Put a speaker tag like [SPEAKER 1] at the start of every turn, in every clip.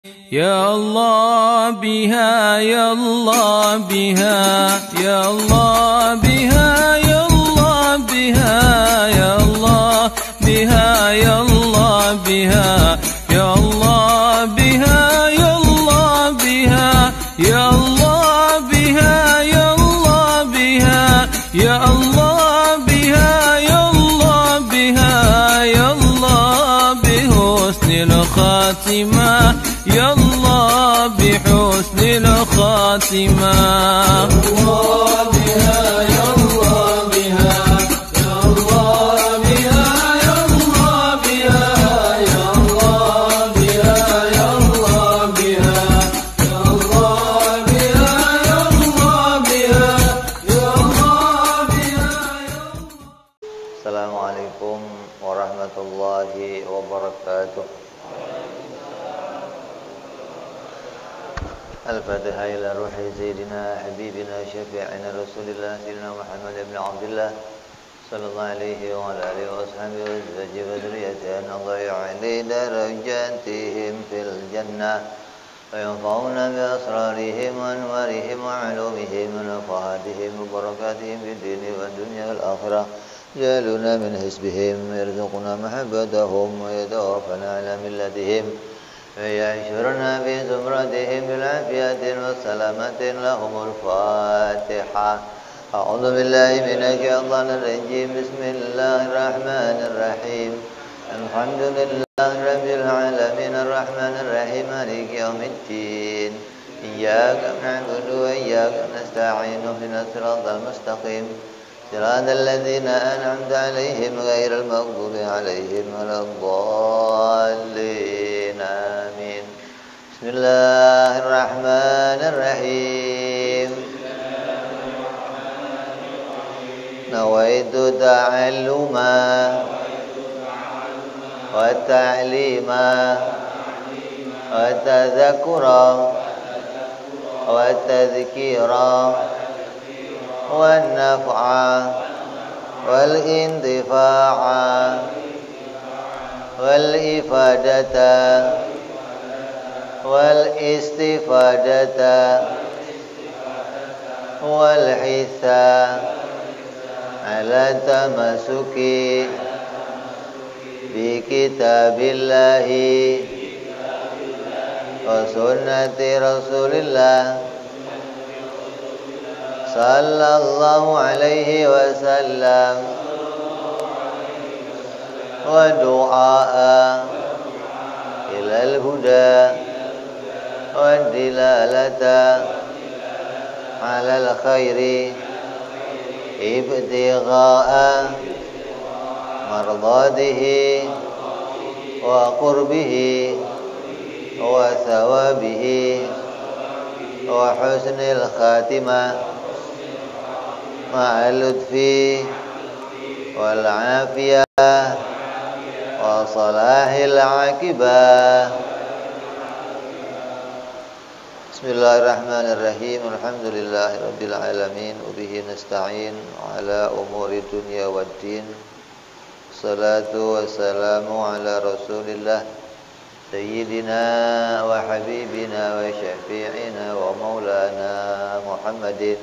[SPEAKER 1] يا الله بها يا الله بها يا الله بها يا الله بها يا الله بها يا الله بها يا الله بها يا الله بها يا الله بها يا الله بها يا الله بها يا الله بها يا الله بحسن الخاتمة يا الله بحسن الخاتمة
[SPEAKER 2] الله بها يا الله بها يا الله بها يا الله بها يا الله بها يا الله بها يا الله بها يا الله بها يا الله بها.
[SPEAKER 3] Assalamualaikum warahmatullahi wabarakatuh. الفاتحة إلى روح سيدنا حبيبنا شفيعنا رسول الله سيدنا محمد بن عبد الله صلى الله عليه وعلى آله وأصحابه وأزواجه وذريته أن الله يعلي درجاتهم في الجنة وينفعنا بأسرارهم وأنوارهم وعلومهم ونفحاتهم وبركاتهم في الدين والدنيا والآخرة. جعلنا من حزبهم يرزقنا محبتهم ويتوفنا على ملتهم ويحشرنا في زمرتهم بالعافية والسلامة. لهم الفاتحة. أعوذ بالله من الشيطان الرجيم. بسم الله الرحمن الرحيم. الحمد لله رب العالمين الرحمن الرحيم مالك يوم الدين. إياك نعبد وإياك نستعين اهدنا الصراط المستقيم صراط الذين أنعمت عليهم غير المغضوب عليهم ولا الضالين. آمين. بسم الله الرحمن الرحيم. نويت تعلما وتعليما وتذكرا وتذكيرا والنفع والانتفاع والإفادة والاستفادة والحث على التمسك بكتاب الله وسنة رسول الله صلى الله عليه وسلم ودعاء إلى الهدى والدلالة على الخير ابتغاء مرضاته وقربه وثوابه وحسن الخاتمة مع اللطف والعافية وصلاح العاقبة. Bismillahirrahmanirrahim. Alhamdulillahirabbil alamin wa bihi nasta'in ala umuri dunya waddin. Salatu wassalamu ala Rasulillah sayyidina wa habibina wa syafi'ina wa maulana Muhammadin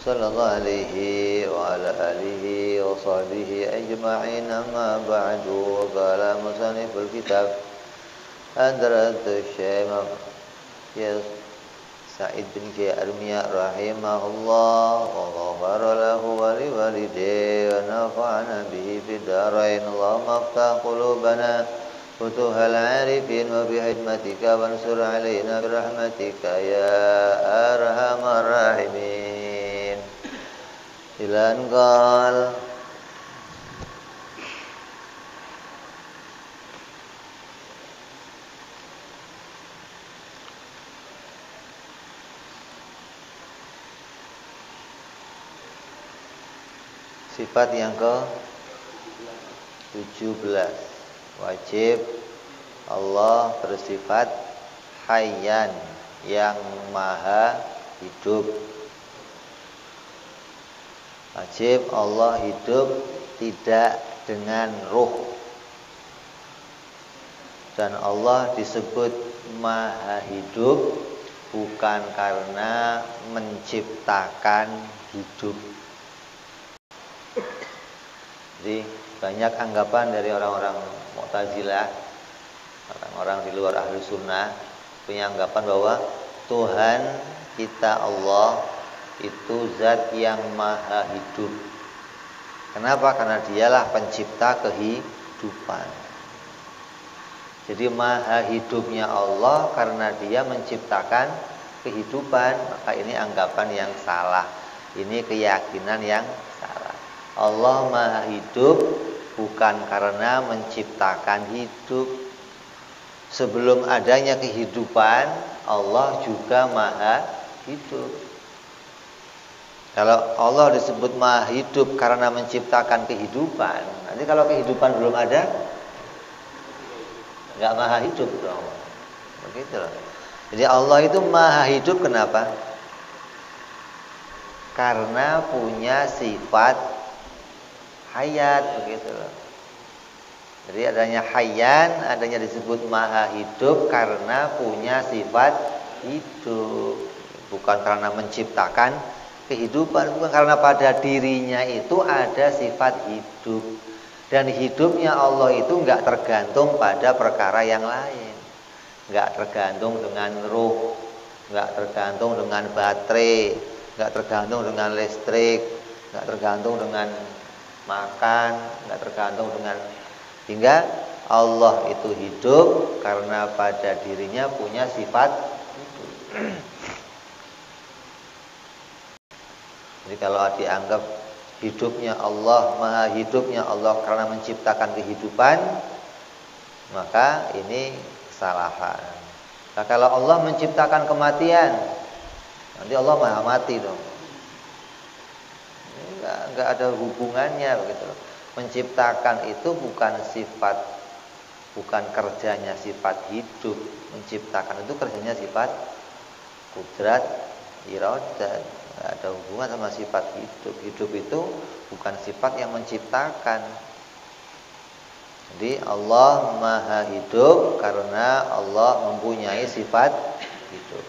[SPEAKER 3] sallallahu alaihi wa ala alihi wa sahbihi ajma'in. Amma ba'du. Qala musanniful kitab Hadratus Syekh Sa'id bin Armiyah rahimahullah wa ghafara lahu wa liwalidayhi wa nafa'ana bihi fid darain. Allahumma aftah qulubana futuhal arifin wa bihikmatika wansur alaina birahmatika ya arhamar rahimin. Ilan qal sifat yang ke-17. Wajib Allah bersifat hayyan, yang maha hidup. Wajib Allah hidup tidak dengan ruh. Dan Allah disebut maha hidup bukan karena menciptakan hidup. Jadi banyak anggapan dari orang-orang Mu'tazilah, orang-orang di luar ahli sunnah, punya anggapan bahwa Tuhan kita Allah itu zat yang maha hidup. Kenapa? Karena dialah pencipta kehidupan. Jadi maha hidupnya Allah karena dia menciptakan kehidupan. Maka ini anggapan yang salah. Ini keyakinan yang salah. Allah maha hidup bukan karena menciptakan hidup. Sebelum adanya kehidupan, Allah juga maha hidup. Kalau Allah disebut maha hidup karena menciptakan kehidupan, nanti kalau kehidupan belum ada, nggak maha hidup dong. Begitu loh. Jadi Allah itu maha hidup kenapa? Karena punya sifat hayat, begitu loh. Jadi adanya hayyan, adanya disebut maha hidup karena punya sifat hidup, bukan karena menciptakan kehidupan, bukan karena pada dirinya itu ada sifat hidup. Dan hidupnya Allah itu enggak tergantung pada perkara yang lain. Enggak tergantung dengan ruh, enggak tergantung dengan baterai, enggak tergantung dengan listrik, enggak tergantung dengan makan, enggak tergantung dengan, hingga Allah itu hidup karena pada dirinya punya sifat hidup. Jadi kalau dianggap hidupnya Allah, maha hidupnya Allah karena menciptakan kehidupan, maka ini kesalahan. Nah, kalau Allah menciptakan kematian, nanti Allah maha mati dong. Enggak ada hubungannya begitu. Menciptakan itu bukan sifat, bukan kerjanya sifat hidup. Menciptakan itu kerjanya sifat kudrat, iradat. Tidak ada hubungan sama sifat hidup. Hidup itu bukan sifat yang menciptakan. Jadi Allah maha hidup karena Allah mempunyai sifat hidup.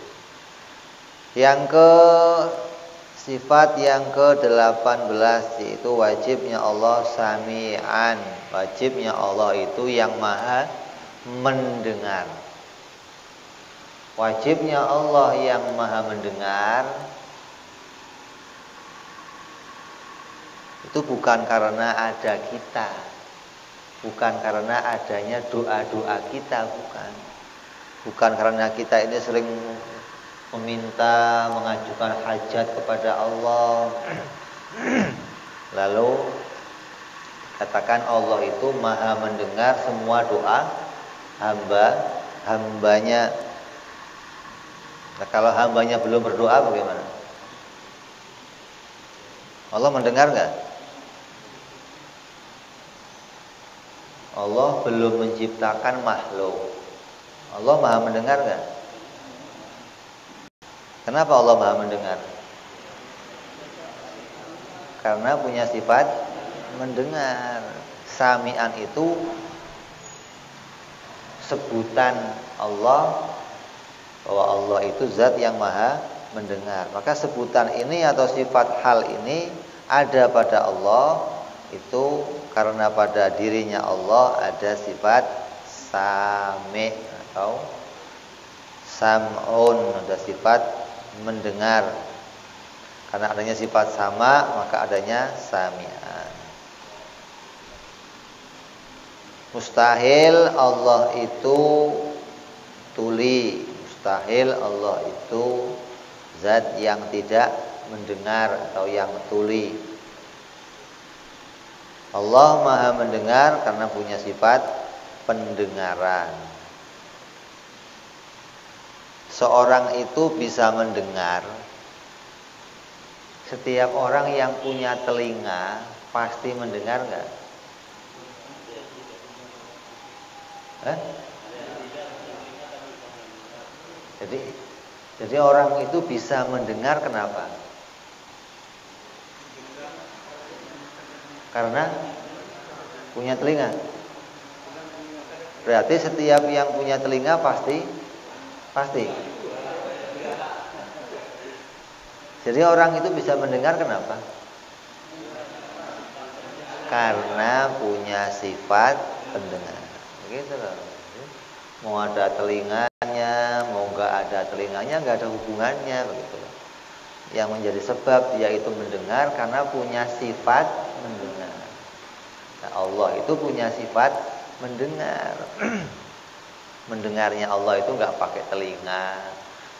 [SPEAKER 3] Sifat yang ke-18 yaitu wajibnya Allah sami'an. Wajibnya Allah itu yang maha mendengar. Wajibnya Allah yang maha mendengar itu bukan karena ada kita, bukan karena adanya doa-doa kita, bukan karena kita ini sering meminta, mengajukan hajat kepada Allah, lalu katakan Allah itu maha mendengar semua doa hambanya. Nah, kalau hambanya belum berdoa bagaimana? Allah mendengar nggak? Allah belum menciptakan makhluk. Allah maha mendengar nggak? Kenapa Allah maha mendengar? Karena punya sifat mendengar. Sami'an itu sebutan Allah, bahwa Allah itu zat yang maha mendengar. Maka sebutan ini atau sifat hal ini ada pada Allah itu karena pada dirinya Allah ada sifat sami' atau sam'un, ada sifat mendengar. Karena adanya sifat sama, maka adanya sami'an. Mustahil Allah itu tuli, mustahil Allah itu zat yang tidak mendengar atau yang tuli. Allah maha mendengar karena punya sifat pendengaran. Seorang itu bisa mendengar. Setiap orang yang punya telinga pasti mendengar enggak? Jadi orang itu bisa mendengar kenapa? Karena punya telinga. Berarti setiap yang punya telinga pasti Pasti. Jadi orang itu bisa mendengar kenapa? Karena punya sifat pendengar. Begitu loh. Mau ada telinganya, mau nggak ada telinganya, nggak ada hubungannya, begitu loh. Yang menjadi sebab dia itu mendengar karena punya sifat mendengar. Nah, Allah itu punya sifat mendengar. Mendengarnya Allah itu nggak pakai telinga,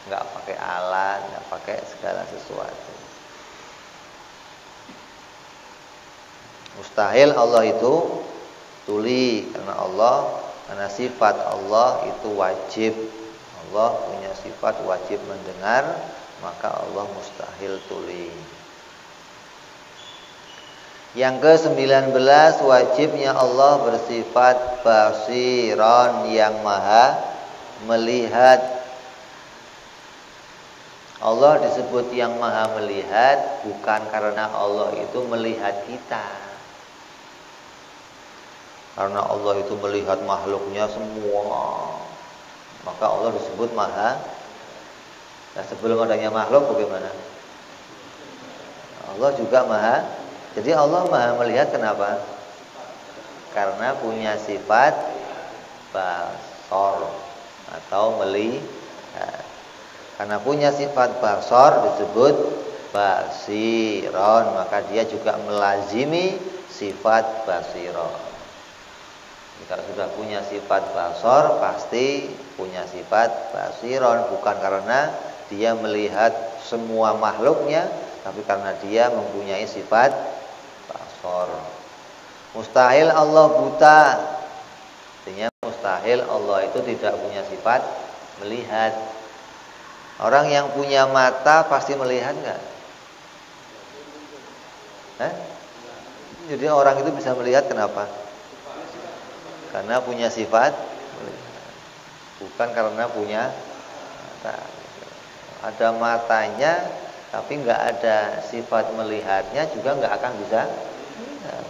[SPEAKER 3] nggak pakai alat, nggak pakai segala sesuatu. Mustahil Allah itu tuli, karena sifat Allah itu wajib. Allah punya sifat wajib mendengar, maka Allah mustahil tuli. Yang ke-19, wajibnya Allah bersifat basiron, yang maha melihat. Allah disebut yang maha melihat bukan karena Allah itu melihat kita. Karena Allah itu melihat makhluknya semua, maka Allah disebut maha. Nah, sebelum adanya makhluk bagaimana? Allah juga maha. Jadi Allah maha melihat kenapa? Karena punya sifat basor atau melihat. Karena punya sifat basor disebut basiron, maka dia juga melazimi sifat basiron. Jika sudah punya sifat basor, pasti punya sifat basiron, bukan karena dia melihat semua makhluknya, tapi karena dia mempunyai sifat basor. Mustahil Allah buta. Artinya mustahil Allah itu tidak punya sifat melihat. Orang yang punya mata pasti melihat enggak? Jadi orang itu bisa melihat kenapa? Karena punya sifat melihat. Bukan karena punya mata. Ada matanya tapi enggak ada sifat melihatnya, juga enggak akan bisa melihat.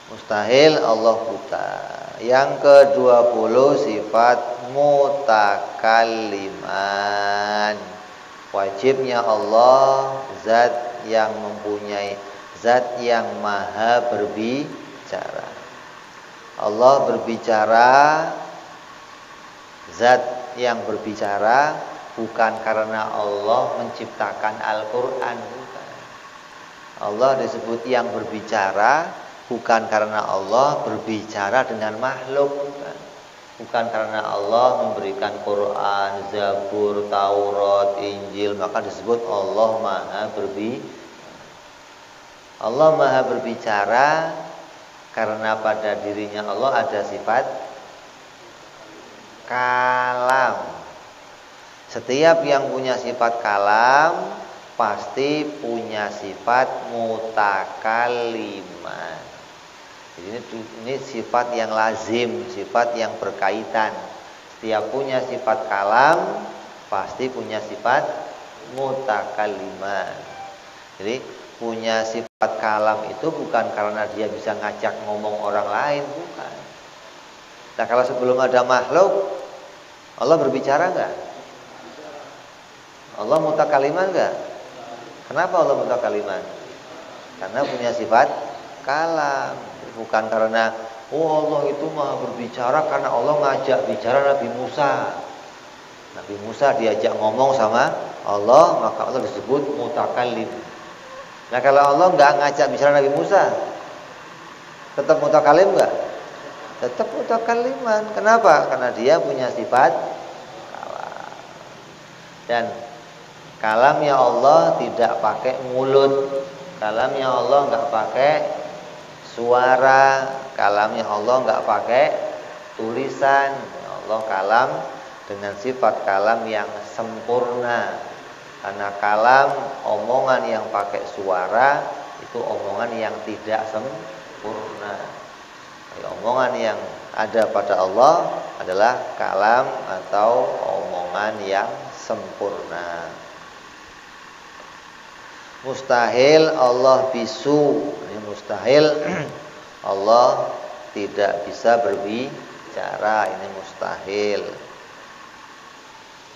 [SPEAKER 3] Mustahil Allah buta. Yang ke-20, sifat mutakalliman. Wajibnya Allah zat yang mempunyai, zat yang maha berbicara. Allah berbicara, zat yang berbicara, bukan karena Allah menciptakan Al-Quran, bukan. Allah disebut yang berbicara bukan karena Allah berbicara dengan makhluk, bukan karena Allah memberikan Quran, Zabur, Taurat, Injil, maka disebut Allah maha berbicara. Allah maha berbicara karena pada dirinya Allah ada sifat kalam. Setiap yang punya sifat kalam pasti punya sifat mutakalliman. Ini sifat yang lazim, sifat yang berkaitan. Setiap punya sifat kalam pasti punya sifat mutakalliman. Jadi punya sifat kalam itu bukan karena dia bisa ngajak ngomong orang lain, bukan. Nah, kalau sebelum ada makhluk, Allah berbicara enggak? Allah mutakalliman enggak? Kenapa Allah mutakalliman? Karena punya sifat kalam. Bukan karena Allah itu maha berbicara karena Allah ngajak bicara Nabi Musa. Nabi Musa diajak ngomong sama Allah, maka Allah disebut mutakallim. Nah, kalau Allah nggak ngajak bicara Nabi Musa, tetap mutakallim nggak? Tetap mutakalliman. Kenapa? Karena dia punya sifat kalam. Dan kalamnya Allah tidak pakai mulut. Kalamnya Allah nggak pakai suara. Kalamnya Allah nggak pakai tulisan. Allah kalam dengan sifat kalam yang sempurna. Karena kalam, omongan yang pakai suara, itu omongan yang tidak sempurna. Omongan yang ada pada Allah adalah kalam atau omongan yang sempurna. Mustahil Allah bisu. Ini mustahil Allah tidak bisa berbicara. bicara, ini mustahil.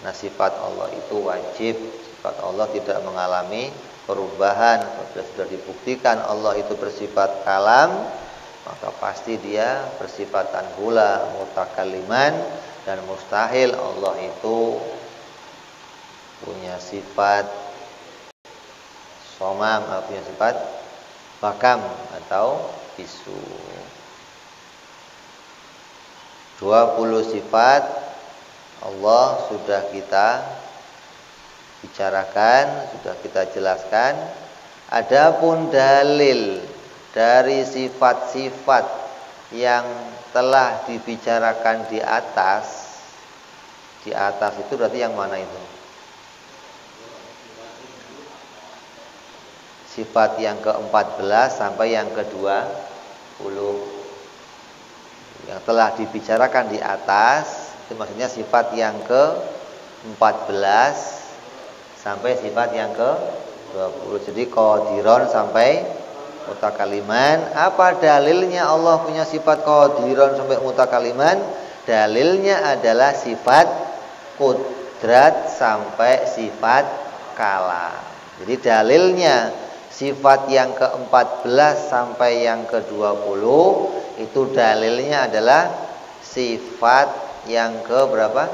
[SPEAKER 3] Nah, sifat Allah itu wajib. Sifat Allah tidak mengalami perubahan. Apabila sudah dibuktikan Allah itu bersifat kalam, maka pasti dia bersifatan hula, mutakalliman, dan mustahil Allah itu punya sifat somam, punya sifat bakam atau bisu. 20 sifat Allah sudah kita bicarakan, sudah kita jelaskan. Adapun dalil dari sifat-sifat yang telah dibicarakan di atas itu berarti yang mana itu? Sifat yang ke-14 sampai yang ke-20 yang telah dibicarakan di atas, itu maksudnya sifat yang ke-14 sampai sifat yang ke-20. Jadi qadiron sampai mutakaliman. Apa dalilnya Allah punya sifat qadiron sampai mutakaliman? Dalilnya adalah sifat qudrat sampai sifat kalam. Jadi dalilnya sifat yang ke-14 sampai yang ke-20 itu dalilnya adalah sifat yang ke berapa?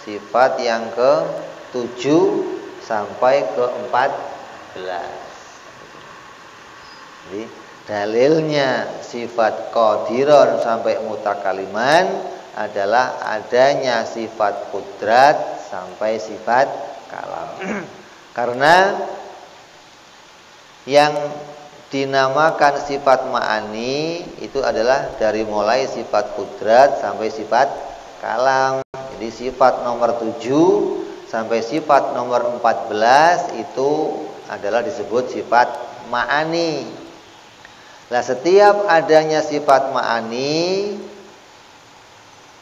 [SPEAKER 3] Sifat yang ke-7 sampai ke-14. Jadi dalilnya sifat qadiron sampai mutakaliman adalah adanya sifat qudrat sampai sifat kalam. Karena yang dinamakan sifat ma'ani itu adalah dari mulai sifat qudrat sampai sifat kalam. Jadi sifat nomor 7 sampai sifat nomor 14 itu adalah disebut sifat ma'ani. Nah, setiap adanya sifat ma'ani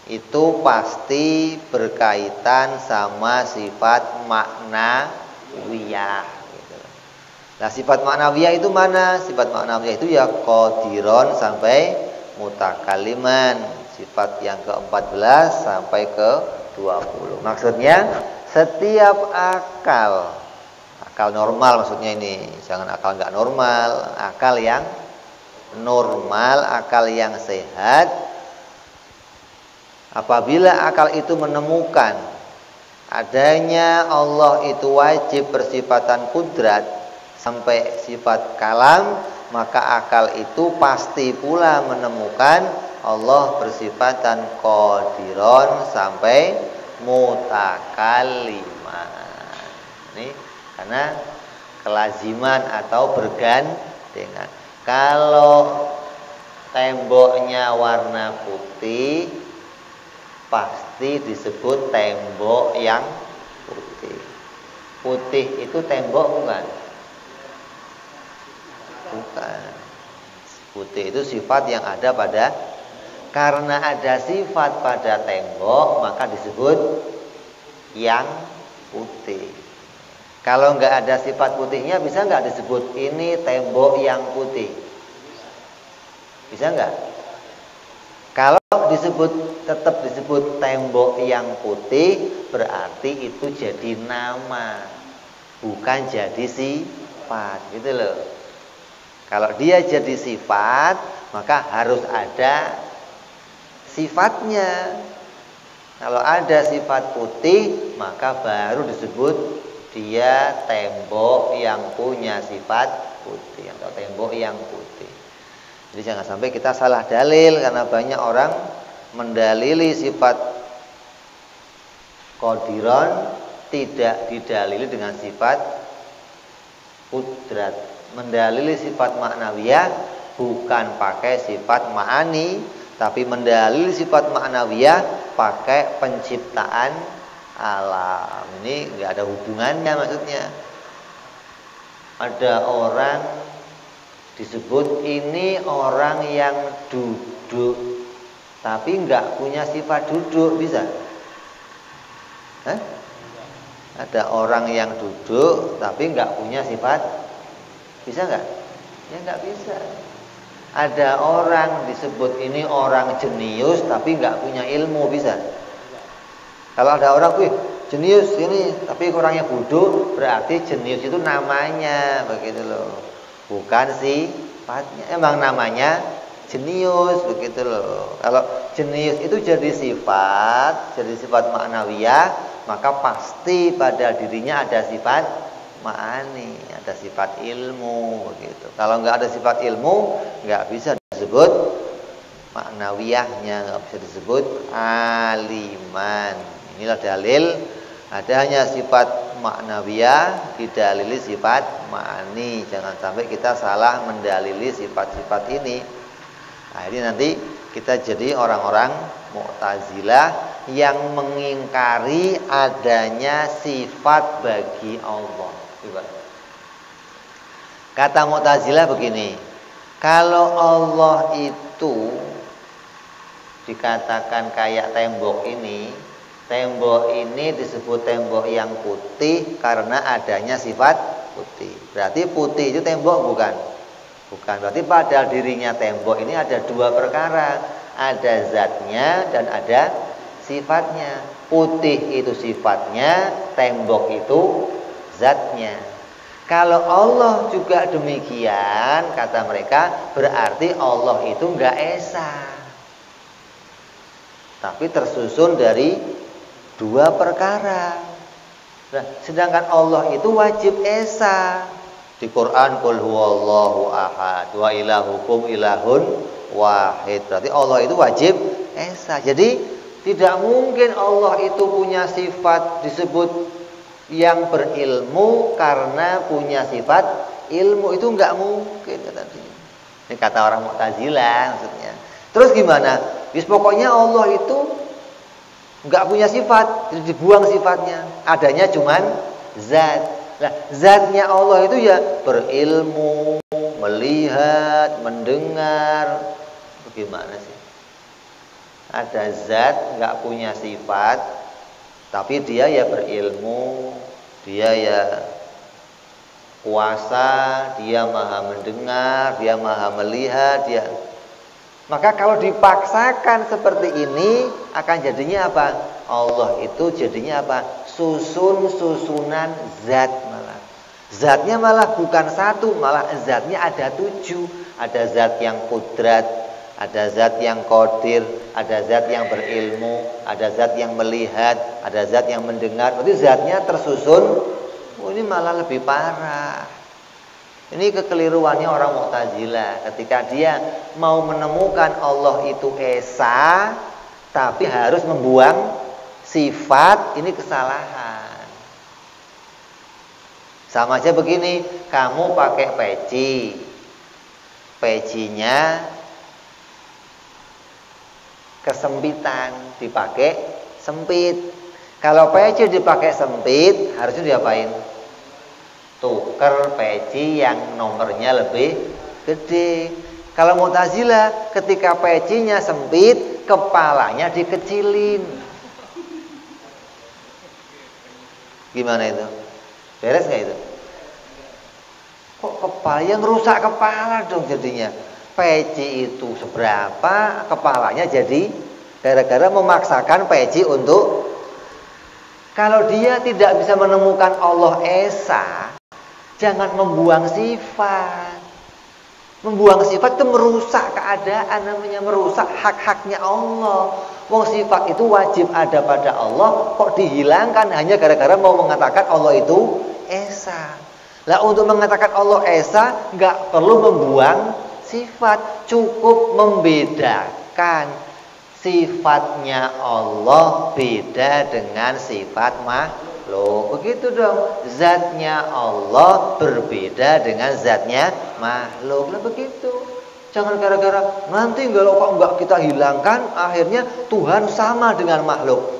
[SPEAKER 3] itu pasti berkaitan sama sifat maknawiyah. Nah, sifat maknawiyah itu mana? Sifat maknawiyah itu ya qadiron sampai mutakalliman. Sifat yang ke-14 sampai ke-20. Maksudnya setiap akal normal maksudnya ini. Jangan akal nggak normal, akal yang normal, akal yang sehat. Apabila akal itu menemukan adanya Allah itu wajib bersifatan qudrat sampai sifat kalam, maka akal itu pasti pula menemukan Allah bersifatan qadiron sampai mutakalliman. Ini karena kelaziman atau bergandengan. Kalau temboknya warna putih, pasti disebut tembok yang putih. Putih itu tembok bukan? Bukan. Putih itu sifat yang ada pada, karena ada sifat pada tembok maka disebut yang putih. Kalau nggak ada sifat putihnya bisa nggak disebut ini tembok yang putih? Bisa nggak? Kalau tetap disebut tembok yang putih, berarti itu jadi nama, bukan jadi sifat, gitu loh. Kalau dia jadi sifat, maka harus ada sifatnya. Kalau ada sifat putih, maka baru disebut dia tembok yang punya sifat putih atau tembok yang putih. Jadi jangan sampai kita salah dalil, karena banyak orang mendalili sifat qadiron tidak didalili dengan sifat qudrat. Mendalili sifat maknawiyah bukan pakai sifat ma'ani, tapi mendalili sifat maknawiyah pakai penciptaan alam. Ini nggak ada hubungannya maksudnya. Ada orang disebut ini orang yang duduk, tapi nggak punya sifat duduk, bisa? Hah? Ada orang yang duduk tapi nggak punya sifat, bisa nggak? Ya nggak bisa. Ada orang disebut ini orang jenius tapi nggak punya ilmu, bisa? Kalau ada orang, wih jenius ini tapi orangnya bodoh, berarti jenius itu namanya, begitu loh. Bukan sifatnya. Emang namanya jenius, begitu loh. Kalau jenius itu jadi sifat maknawiyah, maka pasti pada dirinya ada sifat ma'ani, ada sifat ilmu, begitu. Kalau nggak ada sifat ilmu, nggak bisa disebut maknawiyahnya, nggak bisa disebut aliman. Inilah dalil adanya sifat maknawiyah didalili sifat ma'ani. Jangan sampai kita salah mendalili sifat-sifat ini. Akhirnya nanti kita jadi orang-orang Mu'tazilah yang mengingkari adanya sifat bagi Allah. Coba. Kata Mu'tazilah begini, kalau Allah itu dikatakan kayak tembok ini disebut tembok yang putih karena adanya sifat putih. Berarti putih itu tembok, bukan? Bukan. Berarti pada dirinya tembok ini ada dua perkara, ada zatnya dan ada sifatnya. Putih itu sifatnya, tembok itu zatnya. Kalau Allah juga demikian, kata mereka, berarti Allah itu enggak esa, tapi tersusun dari dua perkara. Nah, sedangkan Allah itu wajib esa. Di Quran qul huwallahu ahad wa ilahukum ilahun wahid. Berarti Allah itu wajib esa. Jadi tidak mungkin Allah itu punya sifat disebut yang berilmu karena punya sifat ilmu, itu enggak mungkin katanya. Ini kata orang Mu'tazilah maksudnya. Terus gimana? Pokoknya Allah itu enggak punya sifat, jadi dibuang sifatnya. Adanya cuman zat. Nah, zatnya Allah itu ya berilmu, melihat, mendengar. Bagaimana sih? Ada zat enggak punya sifat, tapi dia ya berilmu, dia ya kuasa, dia maha mendengar, dia maha melihat, dia. Maka kalau dipaksakan seperti ini akan jadinya apa? Allah itu jadinya apa? Susunan zat malah. Zatnya malah bukan satu, malah zatnya ada 7. Ada zat yang kudrat, ada zat yang qadir, ada zat yang berilmu, ada zat yang melihat, ada zat yang mendengar. Berarti zatnya tersusun. Oh, ini malah lebih parah. Ini kekeliruannya orang Mu'tazilah ketika dia mau menemukan Allah itu esa tapi harus membuang sifat, ini kesalahan. Sama aja begini, kamu pakai peci. Pecinya kesempitan, dipakai sempit. Kalau peci dipakai sempit, harusnya diapain? Tuker peci yang nomornya lebih gede. Kalau Mu'tazilah ketika pecinya sempit, kepalanya dikecilin. Gimana itu? Beres nggak itu? Kok kepala yang rusak kepala dong jadinya? Peci itu seberapa, kepalanya jadi gara-gara memaksakan peci untuk. Kalau dia tidak bisa menemukan Allah esa, jangan membuang sifat. Membuang sifat itu merusak keadaan, namanya merusak hak-haknya Allah. Wong sifat itu wajib ada pada Allah, kok dihilangkan hanya gara-gara mau mengatakan Allah itu esa. Lah untuk mengatakan Allah esa nggak perlu membuang sifat, cukup membedakan sifatnya Allah beda dengan sifat makhluk. Begitu dong. Zatnya Allah berbeda dengan zatnya makhluk. Lah begitu. Jangan gara-gara nanti kalau kok enggak kita hilangkan, akhirnya Tuhan sama dengan makhluk.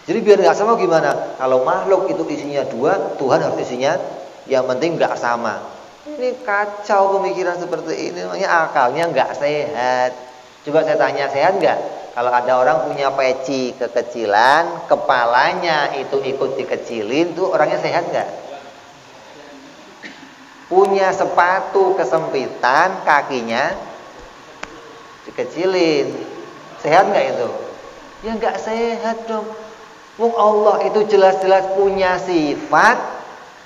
[SPEAKER 3] Jadi biar enggak sama gimana? Kalau makhluk itu isinya 2, Tuhan harus isinya yang penting enggak sama. Ini kacau pemikiran seperti ini. Namanya akalnya enggak sehat. Coba saya tanya, sehat enggak? Kalau ada orang punya peci kekecilan, kepalanya itu ikut dikecilin, tuh orangnya sehat enggak? punya sepatu kesempitan, kakinya dikecilin. Sehat nggak itu? Ya nggak sehat dong. Wong Allah itu jelas-jelas punya sifat,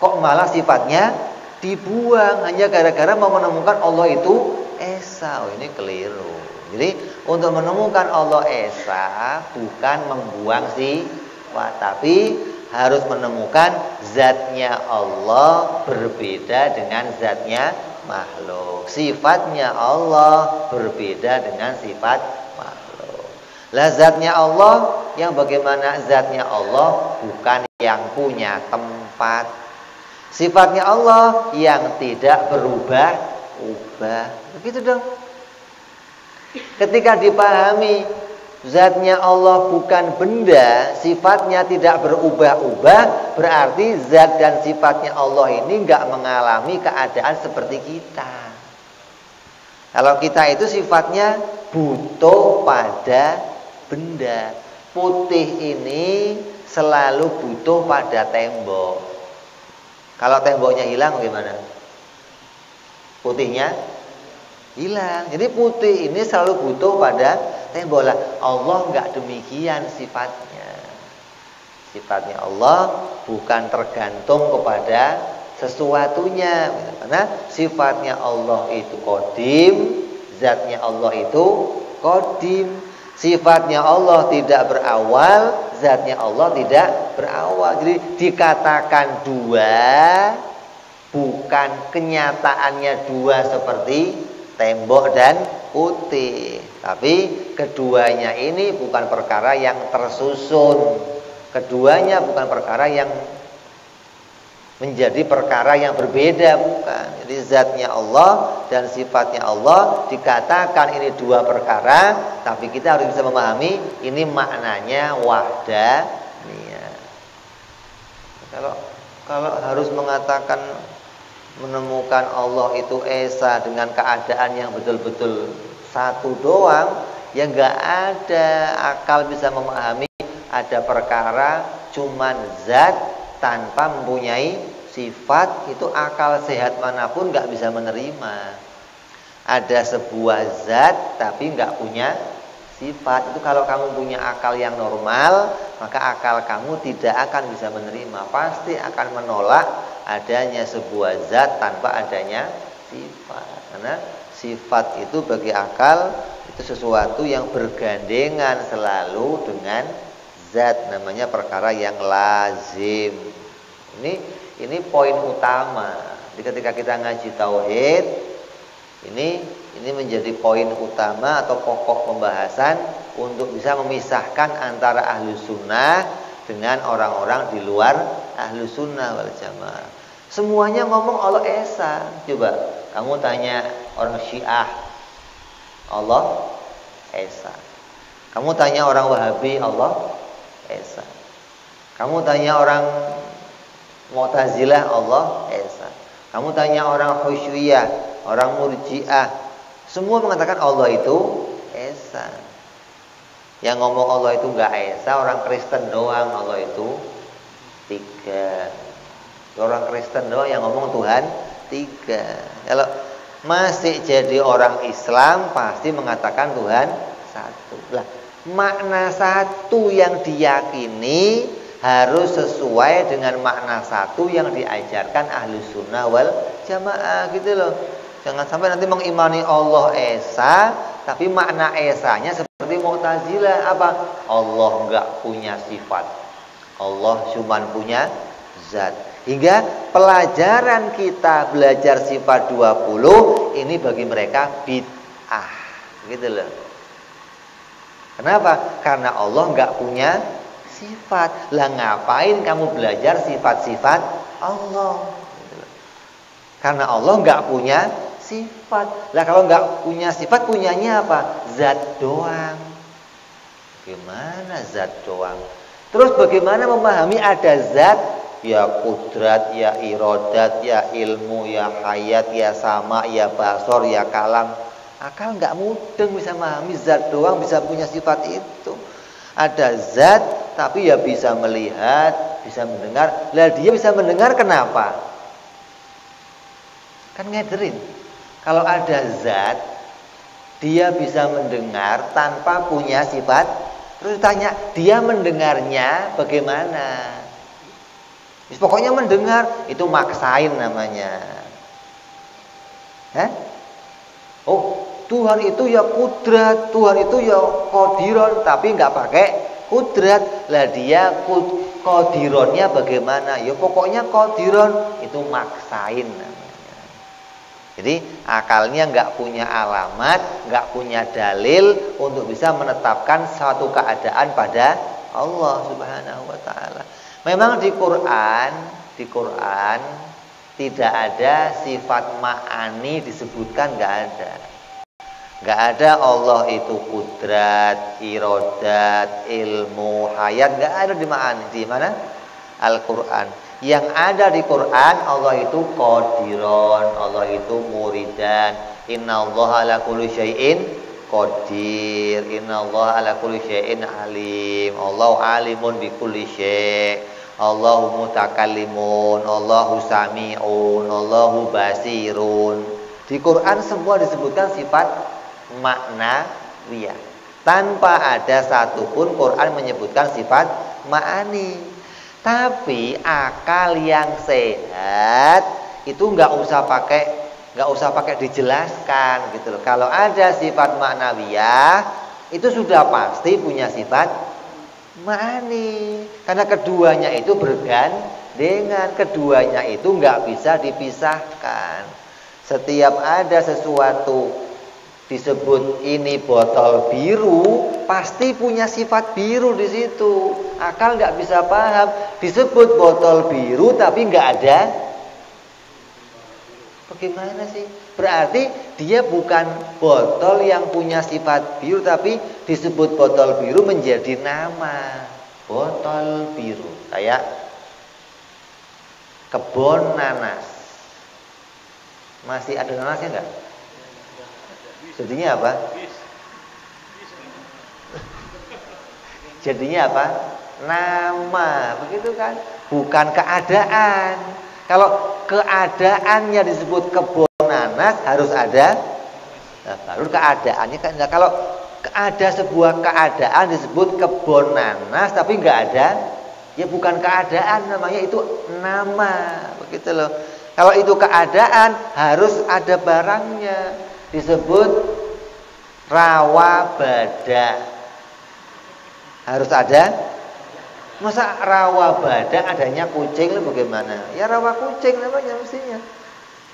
[SPEAKER 3] kok malah sifatnya dibuang hanya gara-gara mau menemukan Allah itu esa. Oh, ini keliru. Jadi untuk menemukan Allah esa bukan membuang sifat, tapi harus menemukan zatnya Allah berbeda dengan zatnya makhluk. Sifatnya Allah berbeda dengan sifat makhluk. Lah zatnya Allah yang bagaimana? Zatnya Allah bukan yang punya tempat. Sifatnya Allah yang tidak berubah-ubah. Begitu dong. Ketika dipahami zatnya Allah bukan benda, sifatnya tidak berubah-ubah, berarti zat dan sifatnya Allah ini enggak mengalami keadaan seperti kita. Kalau kita itu sifatnya butuh pada benda. Putih ini selalu butuh pada tembok. Kalau temboknya hilang gimana? Putihnya hilang. Jadi putih ini selalu butuh pada tembok. Lah Allah enggak demikian sifatnya. Sifatnya Allah bukan tergantung kepada sesuatunya. Karena sifatnya Allah itu qadim, zatnya Allah itu qadim. Sifatnya Allah tidak berawal, zatnya Allah tidak berawal. Jadi dikatakan dua, bukan kenyataannya dua seperti tembok dan putih. Tapi keduanya ini bukan perkara yang tersusun. Keduanya bukan perkara yang menjadi perkara yang berbeda, bukan. Jadi zatnya Allah dan sifatnya Allah dikatakan ini dua perkara, tapi kita harus bisa memahami ini maknanya wahdaniyah. Kalau harus mengatakan menemukan Allah itu esa dengan keadaan yang betul-betul satu doang, ya nggak ada akal bisa memahami ada perkara cuman zat tanpa mempunyai sifat. Itu akal sehat manapun nggak bisa menerima. Ada sebuah zat tapi nggak punya sifat. Itu kalau kamu punya akal yang normal, maka akal kamu tidak akan bisa menerima. Pasti akan menolak adanya sebuah zat tanpa adanya sifat. Karena sifat itu bagi akal itu sesuatu yang bergandengan selalu dengan zat, namanya perkara yang lazim. Ini poin utama. Jadi ketika kita ngaji tauhid, ini menjadi poin utama atau pokok pembahasan untuk bisa memisahkan antara ahlu sunnah dengan orang-orang di luar ahlu sunnah wal jamaah. Semuanya ngomong Allah esa. Coba kamu tanya orang Syiah, Allah esa. Kamu tanya orang Wahabi, Allah esa. Kamu tanya orang Mu'tazilah, Allah esa. Kamu tanya orang Khusyuiyah, orang Murji'ah, semua mengatakan Allah itu esa. Yang ngomong Allah itu enggak esa orang Kristen doang, Allah itu tiga. Orang Kristen doang yang ngomong Tuhan tiga. Kalau masih jadi orang Islam pasti mengatakan Tuhan satu. Lah, makna satu yang diyakini harus sesuai dengan makna satu yang diajarkan ahlu sunnah wal jamaah, gitu loh. Jangan sampai nanti mengimani Allah esa, tapi makna esanya seperti Mu'tazilah. Apa? Allah enggak punya sifat, Allah cuma punya zat. Hingga pelajaran kita belajar sifat 20 ini bagi mereka bid'ah, gitu loh. Kenapa? Karena Allah enggak punya sifat. Lah ngapain kamu belajar sifat-sifat Allah? Karena Allah enggak punya sifat. Lah kalau enggak punya sifat, punyanya apa? Zat doang. Gimana zat doang? Terus bagaimana memahami ada zat? Ya kudrat, ya irodat, ya ilmu, ya hayat, ya sama, ya basor, ya kalam. Akal enggak mudeng bisa memahami zat doang bisa punya sifat itu. Ada zat tapi ya bisa melihat, bisa mendengar. Lah dia bisa mendengar kenapa? Kan ngederin. Kalau ada zat, dia bisa mendengar tanpa punya sifat. Terus ditanya, dia mendengarnya bagaimana? Pokoknya mendengar, itu maksain namanya. Hah? Oh, Tuhan itu ya kudrat, Tuhan itu ya qadiron, tapi nggak pakai kudrat. Lah dia qadironnya bagaimana? Ya pokoknya qadiron, itu maksain namanya. Jadi akalnya nggak punya alamat, nggak punya dalil untuk bisa menetapkan suatu keadaan pada Allah Subhanahu wa taala. Memang di Quran tidak ada sifat ma'ani disebutkan, nggak ada. Nggak ada Allah itu kudrat, irodat, ilmu, hayat, nggak ada di ma'ani. Di mana? Al-Quran. Yang ada di Quran, Allah itu qadiron, Allah itu muridan. Innallaha ala kulli syai'in qadir, innallaha ala kulli syai'in alim. Allahu alimun bi kulli syai', Allahu mutakallimun, Allahu sami'un, Allahu basirun. Di Quran semua disebutkan sifat maknawiyah. Tanpa ada satupun Quran menyebutkan sifat ma'ani. Tapi akal yang sehat itu nggak usah pakai dijelaskan gitu loh. Kalau ada sifat maknawiyah itu sudah pasti punya sifat ma'ani. Karena keduanya itu bergandengan, keduanya itu nggak bisa dipisahkan. Setiap ada sesuatu disebut ini botol biru, pasti punya sifat biru di situ. Akal nggak bisa paham. Disebut botol biru tapi nggak ada. Bagaimana sih? Berarti dia bukan botol yang punya sifat biru, tapi disebut botol biru menjadi nama. Botol biru. Kayak kebun nanas. Masih ada nanasnya nggak? Jadinya apa? Jadinya apa? Nama, begitu kan? Bukan keadaan. Kalau keadaannya disebut kebun nanas harus ada, nah, baru keadaannya kan. Nah, kalau ada sebuah keadaan disebut kebun nanas tapi nggak ada, ya bukan keadaan namanya, itu nama, begitu loh. Kalau itu keadaan harus ada barangnya. Disebut rawa badak, harus ada. Masa rawa badak adanya kucing, bagaimana? Ya rawa kucing namanya mestinya.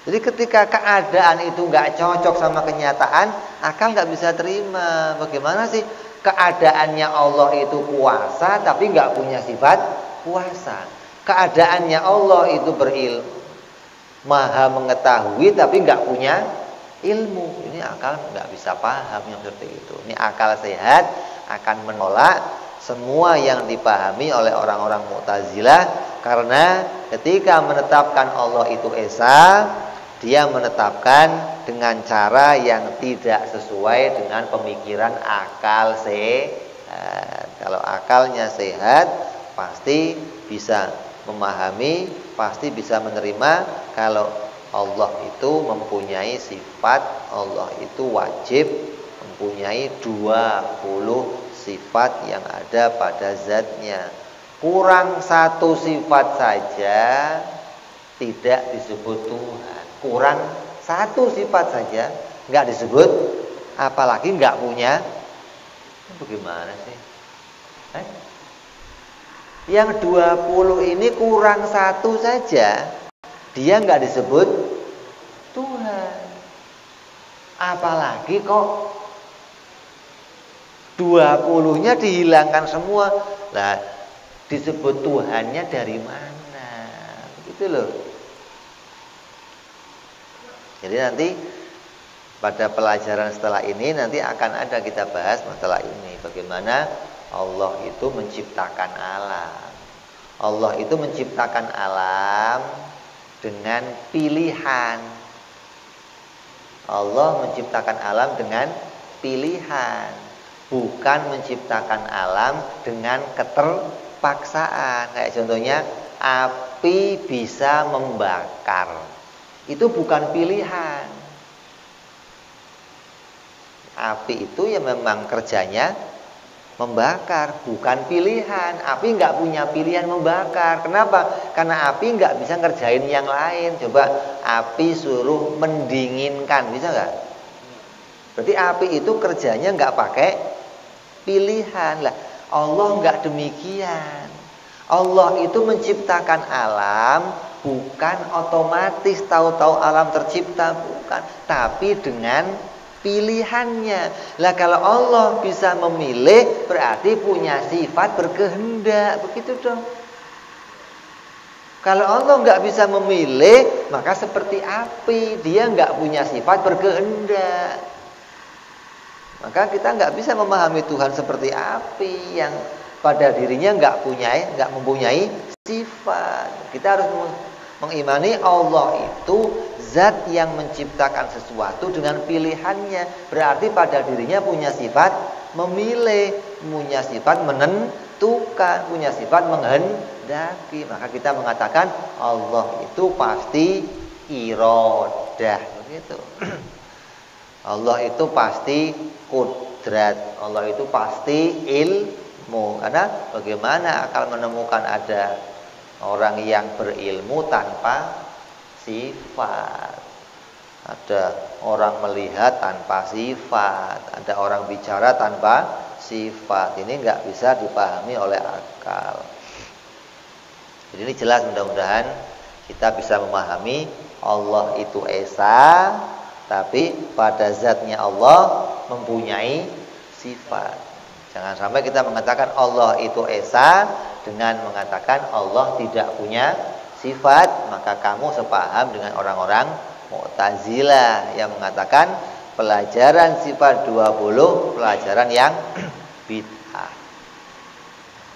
[SPEAKER 3] Jadi ketika keadaan itu nggak cocok sama kenyataan, akal nggak bisa terima. Bagaimana sih keadaannya Allah itu kuasa tapi nggak punya sifat kuasa? Keadaannya Allah itu berilmu, maha mengetahui tapi nggak punya ilmu. Ini akal nggak bisa paham yang seperti itu. Ini akal sehat akan menolak semua yang dipahami oleh orang-orang Mu'tazilah, karena ketika menetapkan Allah itu esa, dia menetapkan dengan cara yang tidak sesuai dengan pemikiran akal sehat. Kalau akalnya sehat, pasti bisa memahami, pasti bisa menerima kalau Allah itu mempunyai sifat, Allah itu wajib mempunyai 20 sifat yang ada pada zatnya. Kurang satu sifat saja tidak disebut Tuhan. Kurang satu sifat saja nggak disebut, apalagi nggak punya. Bagaimana sih? Yang 20 ini kurang satu saja, dia nggak disebut Tuhan. Apalagi kok 20-nya dihilangkan semua. Lah, disebut Tuhannya dari mana? Begitu loh. Jadi nanti pada pelajaran setelah ini nanti akan ada kita bahas masalah ini. Bagaimana Allah itu menciptakan alam. Allah itu menciptakan alam dengan pilihan. Allah menciptakan alam dengan pilihan, bukan menciptakan alam dengan keterpaksaan. Kayak contohnya api bisa membakar. Itu bukan pilihan. Api itu ya memang kerjanya membakar, bukan pilihan. Api nggak punya pilihan membakar. Kenapa? Karena api nggak bisa ngerjain yang lain. Coba api suruh mendinginkan, bisa nggak? Berarti api itu kerjanya nggak pakai pilihan lah. Allah nggak demikian. Allah itu menciptakan alam bukan otomatis tahu-tahu alam tercipta, bukan, tapi dengan pilihannya. Lah kalau Allah bisa memilih berarti punya sifat berkehendak, begitu dong. Kalau Allah nggak bisa memilih, maka seperti api, dia nggak punya sifat berkehendak. Maka kita nggak bisa memahami Tuhan seperti api yang pada dirinya nggak mempunyai sifat. Kita harus mengimani Allah itu zat yang menciptakan sesuatu dengan pilihannya. Berarti pada dirinya punya sifat memilih, punya sifat menentukan, punya sifat menghendaki. Maka kita mengatakan Allah itu pasti iradah, begitu. Allah itu pasti kudrat, Allah itu pasti ilmu. Karena bagaimana akal menemukan ada orang yang berilmu tanpa sifat, ada orang melihat tanpa sifat, ada orang bicara tanpa sifat. Ini nggak bisa dipahami oleh akal. Jadi ini jelas, mudah-mudahan kita bisa memahami Allah itu esa, tapi pada zatnya Allah mempunyai sifat. Jangan sampai kita mengatakan Allah itu esa dengan mengatakan Allah tidak punya sifat, maka kamu sepaham dengan orang-orang Mu'tazilah yang mengatakan pelajaran sifat 20 pelajaran yang bid'ah.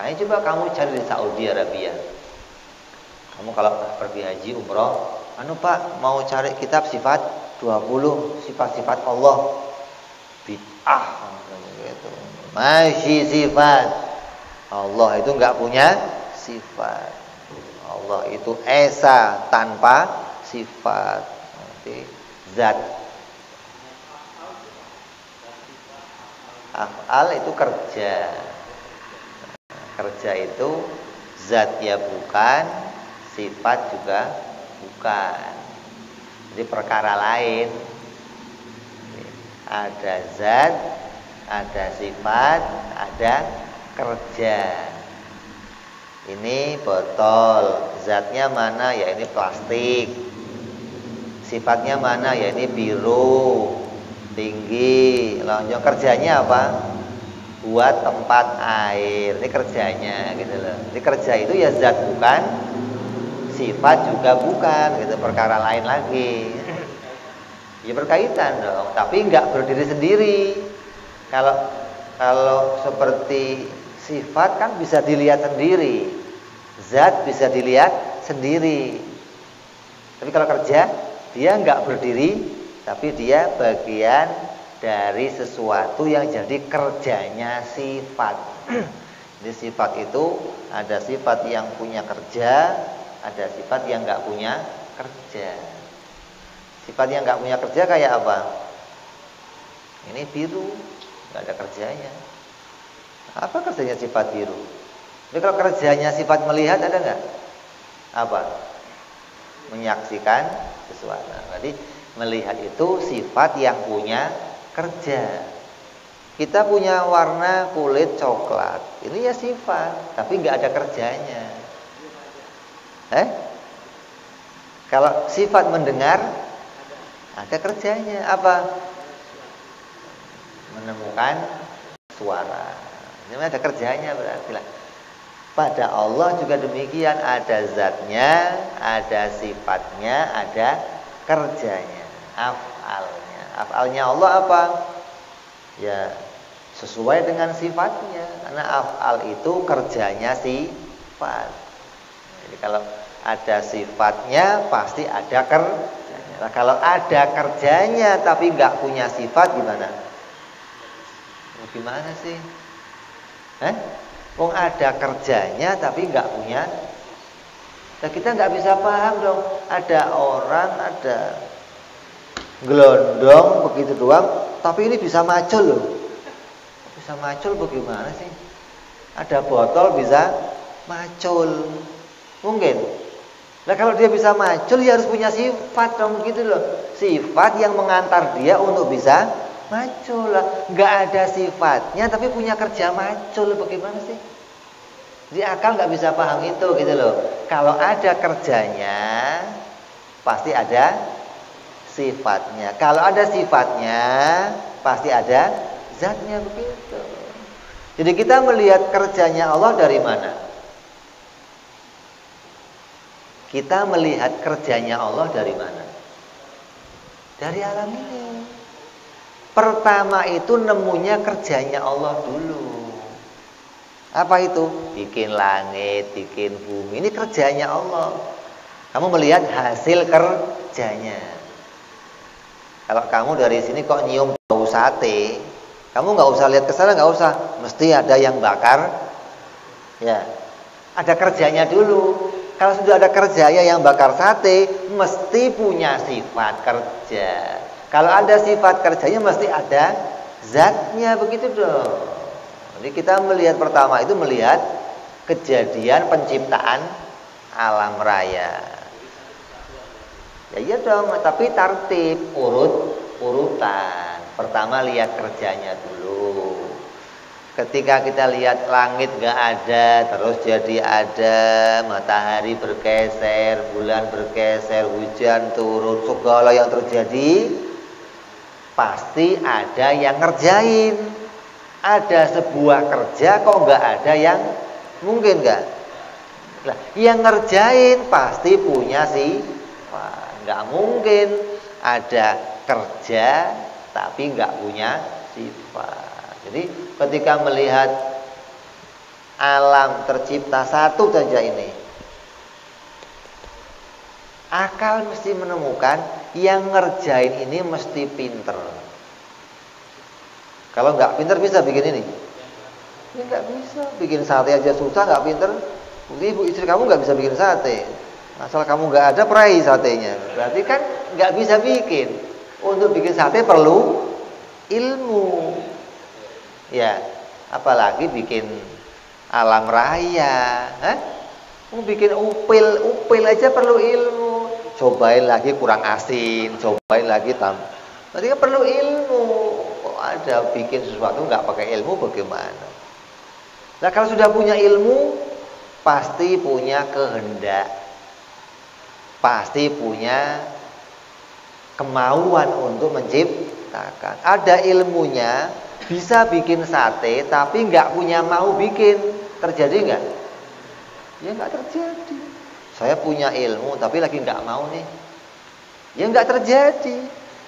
[SPEAKER 3] Kayaknya coba kamu cari di Saudi Arabia. Kamu kalau pergi haji umroh, Pak mau cari kitab sifat 20 sifat-sifat Allah, bid'ah gitu. Masih sifat Allah itu nggak punya sifat. Allah itu esa tanpa sifat. Nanti zat. Af'al itu kerja. Kerja itu zat ya bukan, sifat juga bukan. Jadi perkara lain. Ada zat, ada sifat, ada kerja. Ini botol, zatnya mana? Ya ini plastik. Sifatnya mana? Ya ini biru, tinggi, lonjong. Kerjanya apa? Buat tempat air. Ini kerjanya gitu loh. Jadi kerja itu ya zat bukan, sifat juga bukan, gitu, perkara lain lagi. Ya berkaitan dong, tapi nggak berdiri sendiri. Kalau seperti sifat kan bisa dilihat sendiri, zat bisa dilihat sendiri. Tapi kalau kerja, dia nggak berdiri, tapi dia bagian dari sesuatu yang jadi kerjanya sifat. Jadi sifat itu ada sifat yang punya kerja, ada sifat yang nggak punya kerja. Sifat yang nggak punya kerja kayak apa? Ini biru, nggak ada kerjanya. Apa kerjanya sifat biru? Jadi kalau kerjanya sifat melihat ada nggak? Apa? Menyaksikan sesuatu. Berarti melihat itu sifat yang punya kerja. Kita punya warna kulit coklat, ini ya sifat, tapi nggak ada kerjanya. Kalau sifat mendengar, ada kerjanya. Apa? Menemukan suara. Ini ada kerjanya berarti lah. Pada Allah juga demikian, ada zatnya, ada sifatnya, ada kerjanya, af'alnya. Af'alnya Allah apa? Ya sesuai dengan sifatnya, karena af'al itu kerjanya sifat. Jadi kalau ada sifatnya pasti ada kerjanya. Nah, kalau ada kerjanya tapi nggak punya sifat gimana? Gimana sih? Wong ada kerjanya tapi nggak punya Nah, kita nggak bisa paham dong. Ada orang, ada gelondong begitu doang, tapi ini bisa macul loh. Bisa macul bagaimana sih? Ada botol bisa macul. Mungkin. Nah, kalau dia bisa macul, dia harus punya sifat dong gitu loh. Sifat yang mengantar dia untuk bisa macul lah. Nggak ada sifatnya tapi punya kerja macul, bagaimana sih? Jadi akal nggak bisa paham itu gitu loh. Kalau ada kerjanya pasti ada sifatnya. Kalau ada sifatnya pasti ada zatnya, begitu. Jadi kita melihat kerjanya Allah dari mana? Kita melihat kerjanya Allah dari mana? Dari alam ini. Pertama itu nemunya kerjanya Allah dulu. Apa itu? Bikin langit, bikin bumi. Ini kerjanya Allah. Kamu melihat hasil kerjanya. Kalau kamu dari sini kok nyium bau sate, kamu nggak usah lihat ke sana, nggak usah. Mesti ada yang bakar. Ya, ada kerjanya dulu. Kalau sudah ada kerjanya yang bakar sate, mesti punya sifat kerja. Kalau ada sifat kerjanya, mesti ada zatnya, begitu dong. Jadi kita melihat pertama itu melihat kejadian penciptaan alam raya. Ya iya dong, tapi tertib, urutan. Pertama lihat kerjanya dulu. Ketika kita lihat langit gak ada, terus jadi ada, matahari bergeser, bulan bergeser, hujan turun, segala yang terjadi, pasti ada yang ngerjain. Ada sebuah kerja kok gak ada yang mungkin gak? Nah, yang ngerjain pasti punya sifat. Gak mungkin ada kerja tapi gak punya sifat. Jadi ketika melihat alam tercipta satu saja ini, akal mesti menemukan yang ngerjain ini mesti pinter. Kalau nggak pinter bisa bikin ini? Ya nggak bisa. Bikin sate aja susah, nggak pinter. Ibu istri kamu nggak bisa bikin sate. Asal kamu nggak ada perai satenya. Berarti kan nggak bisa bikin. Untuk bikin sate perlu ilmu. Ya, apalagi bikin alam raya. Mau bikin upil aja perlu ilmu. Cobain lagi kurang asin, cobain lagi berarti kan perlu ilmu. Kok ada bikin sesuatu nggak pakai ilmu bagaimana? Nah, kalau sudah punya ilmu, pasti punya kehendak, pasti punya kemauan untuk menciptakan. Ada ilmunya, bisa bikin sate, tapi nggak punya mau bikin. Terjadi nggak? Ya nggak terjadi. Saya punya ilmu, tapi lagi nggak mau nih. Ya nggak terjadi.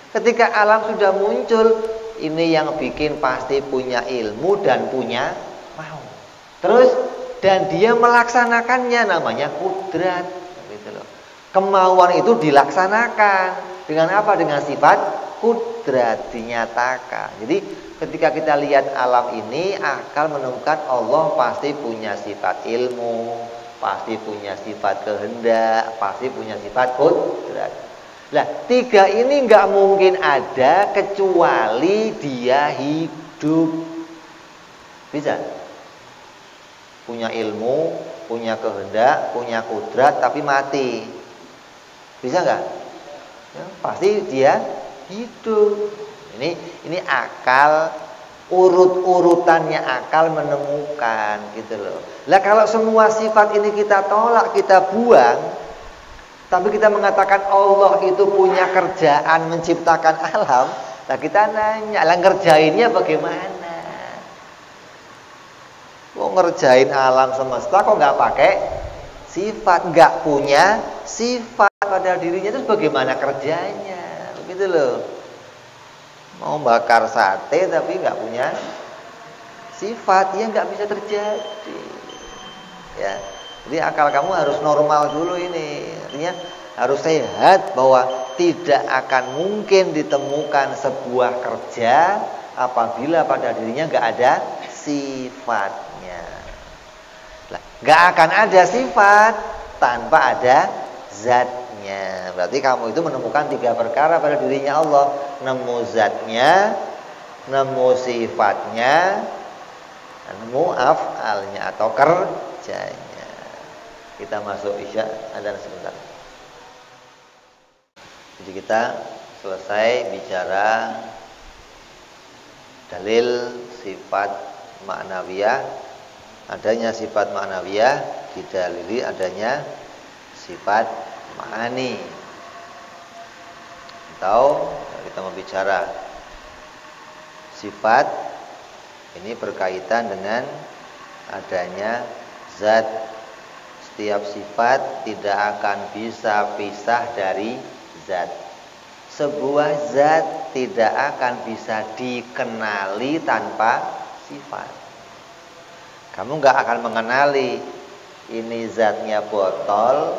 [SPEAKER 3] Ketika alam sudah muncul, ini yang bikin pasti punya ilmu dan punya mau. Terus dan dia melaksanakannya, namanya kudrat, gitu loh. Kemauan itu dilaksanakan dengan apa? Dengan sifat kudrat, dinyatakan. Jadi ketika kita lihat alam ini, akal menemukan Allah pasti punya sifat ilmu, pasti punya sifat kehendak, pasti punya sifat kudrat. Nah, tiga ini nggak mungkin ada kecuali dia hidup. Bisa? Punya ilmu, punya kehendak, punya kudrat, tapi mati. Bisa nggak? Ya, pasti dia hidup. Ini akal, urut-urutannya akal menemukan gitu loh. Lah kalau semua sifat ini kita tolak, kita buang, tapi kita mengatakan Allah itu punya kerjaan menciptakan alam, nah kita nanya, lah ngerjainnya bagaimana? Kok ngerjain alam semesta kok nggak pakai sifat, nggak punya sifat pada dirinya, itu bagaimana kerjanya? Begitu loh. Mau bakar sate tapi nggak punya sifat, ya nggak bisa terjadi. Ya. Jadi akal kamu harus normal dulu ini. Artinya harus sehat bahwa tidak akan mungkin ditemukan sebuah kerja apabila pada dirinya nggak ada sifatnya. Nggak akan ada sifat tanpa ada zatnya. Berarti kamu itu menemukan 3 perkara pada dirinya Allah. Nemu zatnya, nemu sifatnya, nemu af'alnya atau kerjanya. Kita masuk isya, adzan sebentar. Jadi kita selesai bicara dalil sifat ma'nawiyah. Adanya sifat ma'nawiyah didalili adanya sifat ma'ani. Atau kita membicara sifat ini berkaitan dengan adanya zat. Setiap sifat tidak akan bisa pisah dari zat. Sebuah zat tidak akan bisa dikenali tanpa sifat. Kamu nggak akan mengenali ini zatnya botol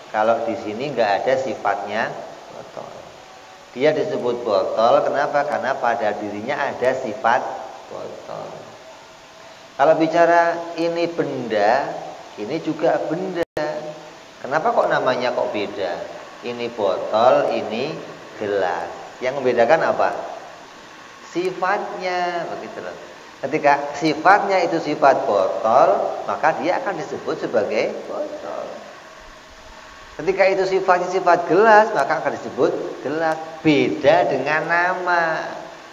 [SPEAKER 3] kalau di sini nggak ada sifatnya botol. Dia disebut botol, kenapa? Karena pada dirinya ada sifat botol. Kalau bicara ini benda, ini juga benda. Kenapa kok namanya kok beda? Ini botol, ini gelas. Yang membedakan apa? Sifatnya, begitu loh. Ketika sifatnya itu sifat botol, maka dia akan disebut sebagai botol. Ketika itu sifatnya sifat gelas, maka akan disebut gelas. Beda dengan nama.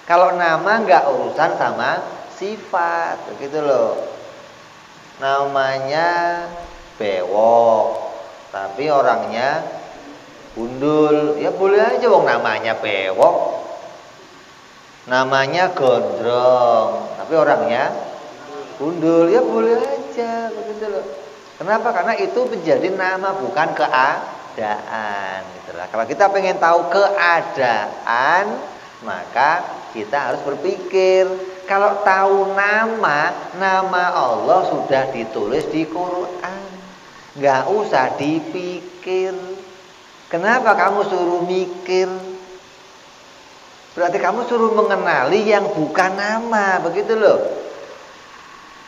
[SPEAKER 3] Kalau nama nggak urusan sama sifat, begitu loh. Namanya bewok, tapi orangnya gundul. Ya boleh aja, wong namanya bewok. Namanya gondrong, tapi orangnya gundul. Ya boleh aja, begitu loh. Kenapa? Karena itu menjadi nama, bukan keadaan. Gitulah. Kalau kita pengen tahu keadaan, maka kita harus berpikir. Kalau tahu nama Allah sudah ditulis di Quran, nggak usah dipikir. Kenapa kamu suruh mikir? Berarti kamu suruh mengenali yang bukan nama, begitu loh.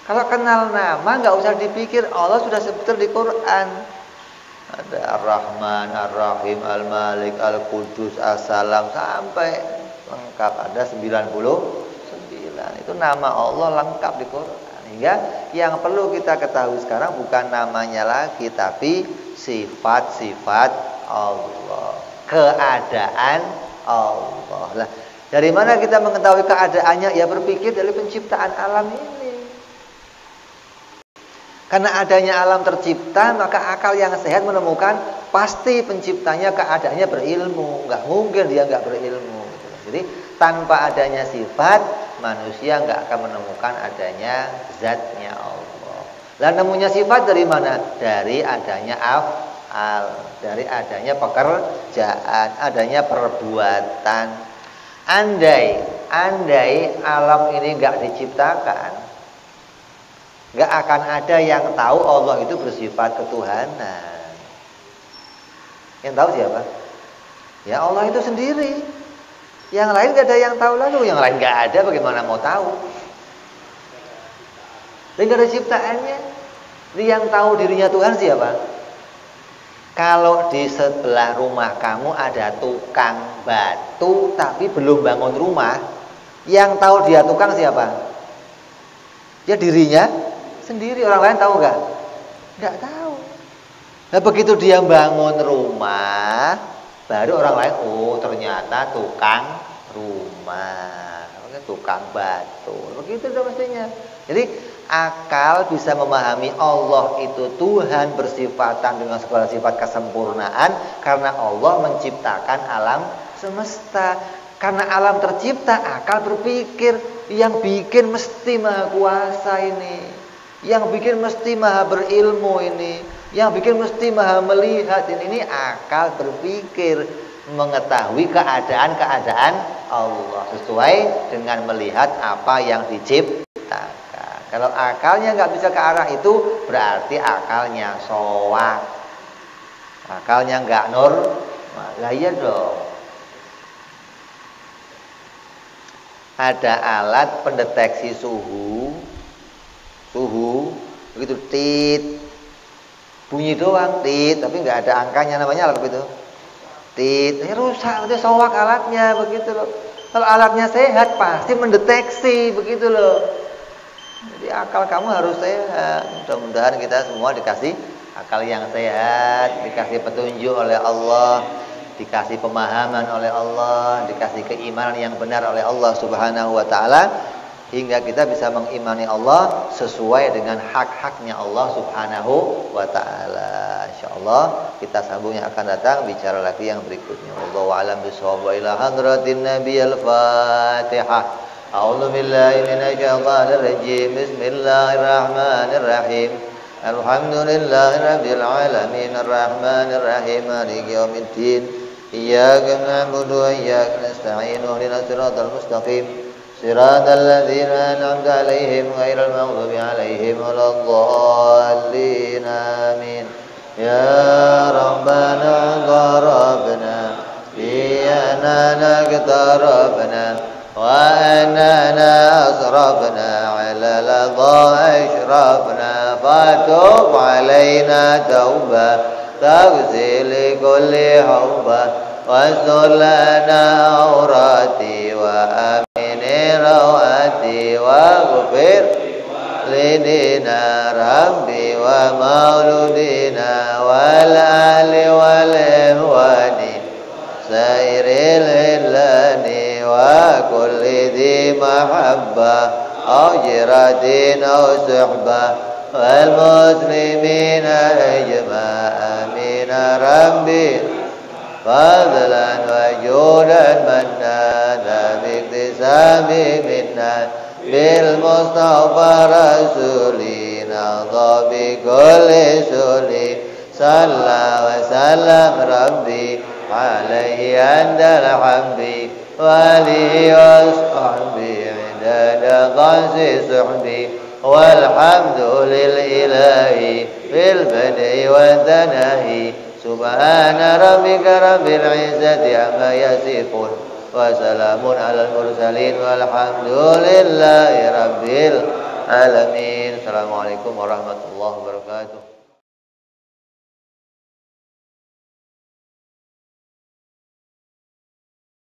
[SPEAKER 3] Kalau kenal nama nggak usah dipikir, Allah sudah sebutkan di Quran. Ada Ar-Rahman, Ar-Rahim, Al-Malik, Al-Qudus, As-Salam sampai lengkap, ada 99. Itu nama Allah lengkap di Quran. Hingga yang perlu kita ketahui sekarang bukan namanya lagi, tapi sifat-sifat Allah, keadaan Allah. Lah, dari mana kita mengetahui keadaannya? Ya berpikir dari penciptaan alam ini. Karena adanya alam tercipta, maka akal yang sehat menemukan pasti penciptanya keadaannya berilmu. Nggak mungkin dia nggak berilmu. Jadi tanpa adanya sifat, manusia nggak akan menemukan adanya zatnya Allah. Lah nemunya sifat dari mana? Dari adanya af'al, dari adanya pekerjaan, adanya perbuatan. Andai alam ini nggak diciptakan, nggak akan ada yang tahu Allah itu bersifat ketuhanan. Yang tahu siapa? Ya Allah itu sendiri. Yang lain nggak ada yang tahu, lalu yang lain nggak ada, bagaimana mau tahu? Dan nggak ada ciptaannya. Jadi yang tahu dirinya Tuhan siapa? Kalau di sebelah rumah kamu ada tukang batu tapi belum bangun rumah, yang tahu dia tukang siapa? Ya dirinya sendiri. Orang lain tahu nggak? Nggak tahu. Nah begitu dia bangun rumah, baru orang lain, oh ternyata tukang rumah, tukang batu. Begitu dong mestinya. Jadi akal bisa memahami Allah itu Tuhan bersifatan dengan segala sifat kesempurnaan karena Allah menciptakan alam semesta. Karena alam tercipta, akal berpikir yang bikin mesti maha kuasa ini, yang bikin mesti maha berilmu ini, yang bikin mesti maha melihat ini akal berpikir mengetahui keadaan-keadaan Allah sesuai dengan melihat apa yang diciptakan. Kalau akalnya nggak bisa ke arah itu, berarti akalnya soak, akalnya nggak normal. Lah iya dong. Ada alat pendeteksi suhu begitu tit bunyi doang, tit, tapi nggak ada angkanya, namanya alat begitu. Tit, rusak, itu sowak alatnya begitu loh. Kalau alatnya sehat pasti mendeteksi begitu loh. Jadi akal kamu harus sehat. Mudah-mudahan kita semua dikasih akal yang sehat, dikasih petunjuk oleh Allah, dikasih pemahaman oleh Allah, dikasih keimanan yang benar oleh Allah Subhanahu wa taala, hingga kita bisa mengimani Allah sesuai dengan hak-haknya Allah Subhanahu wa taala. Insyaallah kita sambung yang akan datang bicara lagi yang berikutnya. Wallahu a'lam bishawab. Wa ila hadratin nabiyil Fatihah. A'udzu billahi minasyaitonir rajim. Bismillahirrahmanirrahim. Alhamdulillahirabbil alamin arrahmanir rahim maliki yaumiddin. Iyyaka na'budu wa iyyaka nasta'in. Ihdinas siratal mustaqim. صراط الذين أنعمت عليهم غير المغضوب عليهم ولا الضالين آمين يا ربنا اقتربنا بأننا اقتربنا وأننا أسرفنا على لظى أشرفنا فتوب علينا توبة تغسل كل حوبة واستر لنا عوراتي وأمين رواتي واغفر لدينا ربي ومولودنا والآل والإخوان سائر الإلان وكل ذي محبة أو جرة أو صحبة والمسلمين أجمع آمين ربي فضلا وجودا منانا باكتساب منا بالمصطفى رسولنا بكل سولي صلى وسلم ربي عليه عند الحمد وآله وصحبه عدد قاس صحبي والحمد للإله في البدء والثناء سبحان ربك رب العزة عما يصفون وسلام على المرسلين والحمد لله رب العالمين. Assalamualaikum warahmatullahi wabarakatuh.